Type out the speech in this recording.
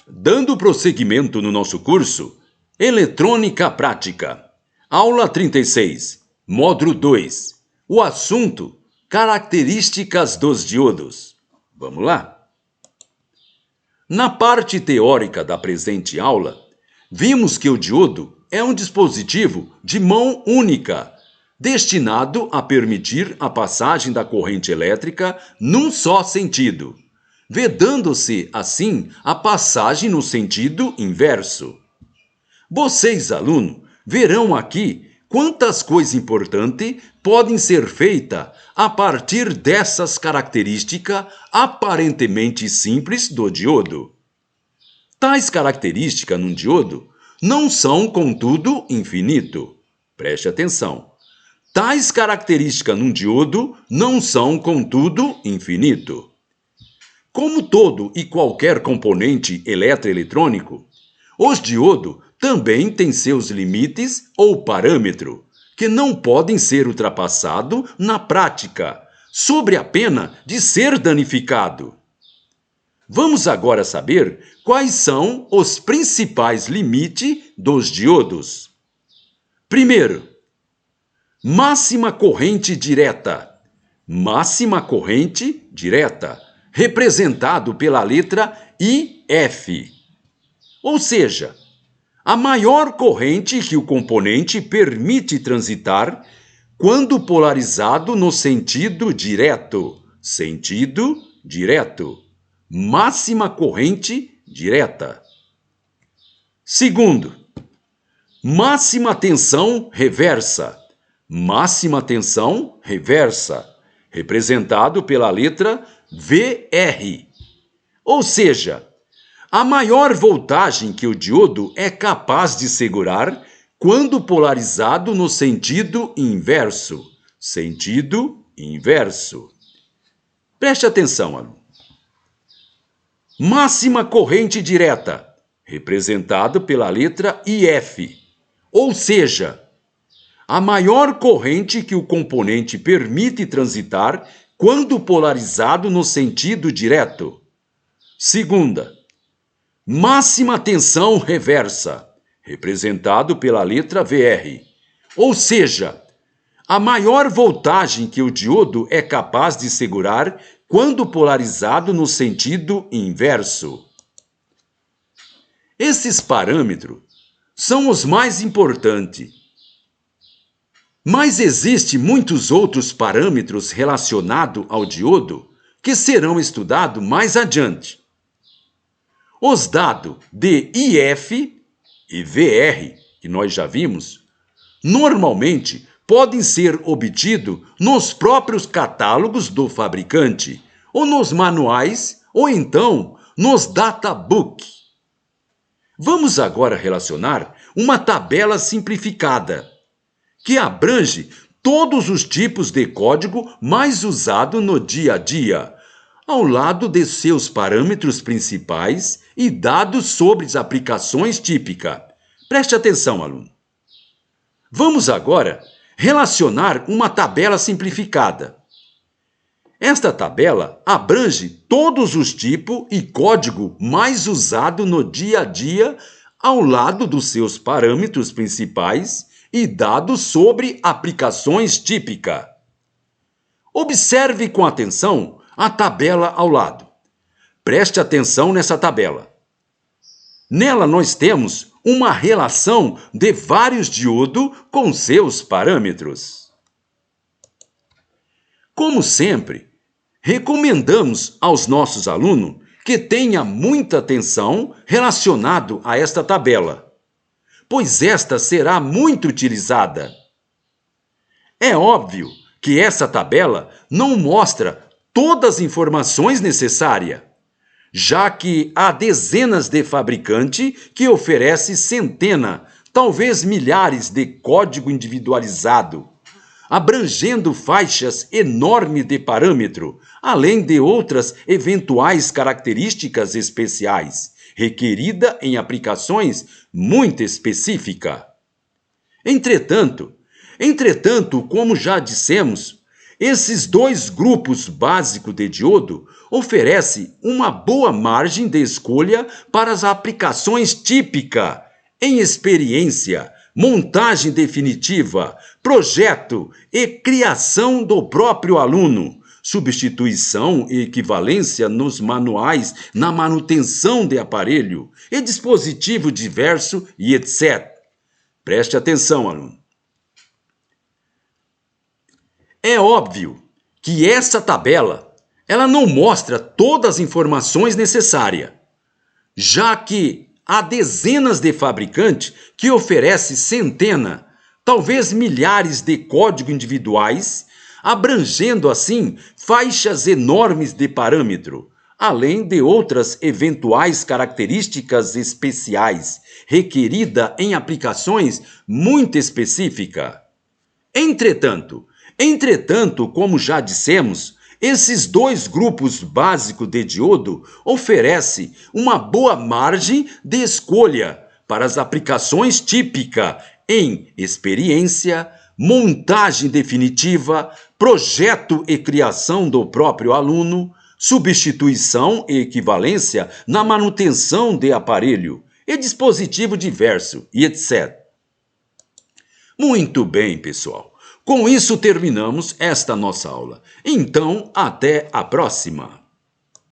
Dando prosseguimento no nosso curso, Eletrônica Prática, aula 36, módulo 2, o assunto, características dos diodos. Vamos lá? Na parte teórica da presente aula, vimos que o diodo é um dispositivo de mão única, destinado a permitir a passagem da corrente elétrica num só sentido, vedando-se, assim, a passagem no sentido inverso. Vocês, aluno, verão aqui quantas coisas importantes podem ser feitas a partir dessas características aparentemente simples do diodo. Tais características num diodo não são, contudo, infinito. Preste atenção. Tais características num diodo não são, contudo, infinito. Como todo e qualquer componente eletroeletrônico, os diodos também têm seus limites ou parâmetros, que não podem ser ultrapassados na prática, sob a pena de ser danificado. Vamos agora saber quais são os principais limites dos diodos. Primeiro, máxima corrente direta. Máxima corrente direta, representado pela letra IF. Ou seja, a maior corrente que o componente permite transitar quando polarizado no sentido direto. Sentido direto. Máxima corrente direta. Segundo, máxima tensão reversa. Máxima tensão reversa, representado pela letra VR. Ou seja, a maior voltagem que o diodo é capaz de segurar quando polarizado no sentido inverso. Sentido inverso. Preste atenção, aluno. Máxima corrente direta, representado pela letra IF. Ou seja, a maior corrente que o componente permite transitar quando polarizado no sentido direto. Segunda, máxima tensão reversa, representado pela letra VR. Ou seja, a maior voltagem que o diodo é capaz de segurar quando polarizado no sentido inverso. Esses parâmetros são os mais importantes. Mas existem muitos outros parâmetros relacionados ao diodo que serão estudados mais adiante. Os dados de IF e VR, que nós já vimos, normalmente podem ser obtidos nos próprios catálogos do fabricante, ou nos manuais, ou então nos databook. Vamos agora relacionar uma tabela simplificada, que abrange todos os tipos de código mais usado no dia a dia, ao lado de seus parâmetros principais e dados sobre as aplicações típicas. Preste atenção, aluno. Vamos agora relacionar uma tabela simplificada. Esta tabela abrange todos os tipos e código mais usado no dia a dia, ao lado dos seus parâmetros principais e dados sobre aplicações típicas. Observe com atenção a tabela ao lado. Preste atenção nessa tabela. Nela nós temos uma relação de vários diodos com seus parâmetros. Como sempre, recomendamos aos nossos alunos que tenham muita atenção relacionado a esta tabela, pois esta será muito utilizada. É óbvio que essa tabela não mostra todas as informações necessárias, já que há dezenas de fabricantes que oferecem centenas, talvez milhares de código individualizado, abrangendo faixas enormes de parâmetro, além de outras eventuais características especiais, requeridas em aplicações muito específicas. Entretanto, como já dissemos, Esses dois grupos básicos de diodo oferecem uma boa margem de escolha para as aplicações típicas em experiência, montagem definitiva, projeto e criação do próprio aluno, substituição e equivalência nos manuais na manutenção de aparelho e dispositivo diverso e etc. Preste atenção, aluno. É óbvio que essa tabela ela não mostra todas as informações necessárias, já que há dezenas de fabricantes que oferecem centenas, talvez milhares de códigos individuais, abrangendo assim faixas enormes de parâmetro, além de outras eventuais características especiais requeridas em aplicações muito específicas. Entretanto, como já dissemos, esses dois grupos básicos de diodo oferecem uma boa margem de escolha para as aplicações típicas em experiência, montagem definitiva, projeto e criação do próprio aluno, substituição e equivalência na manutenção de aparelho e dispositivo diverso e etc. Muito bem, pessoal. Com isso terminamos esta nossa aula. Então, até a próxima!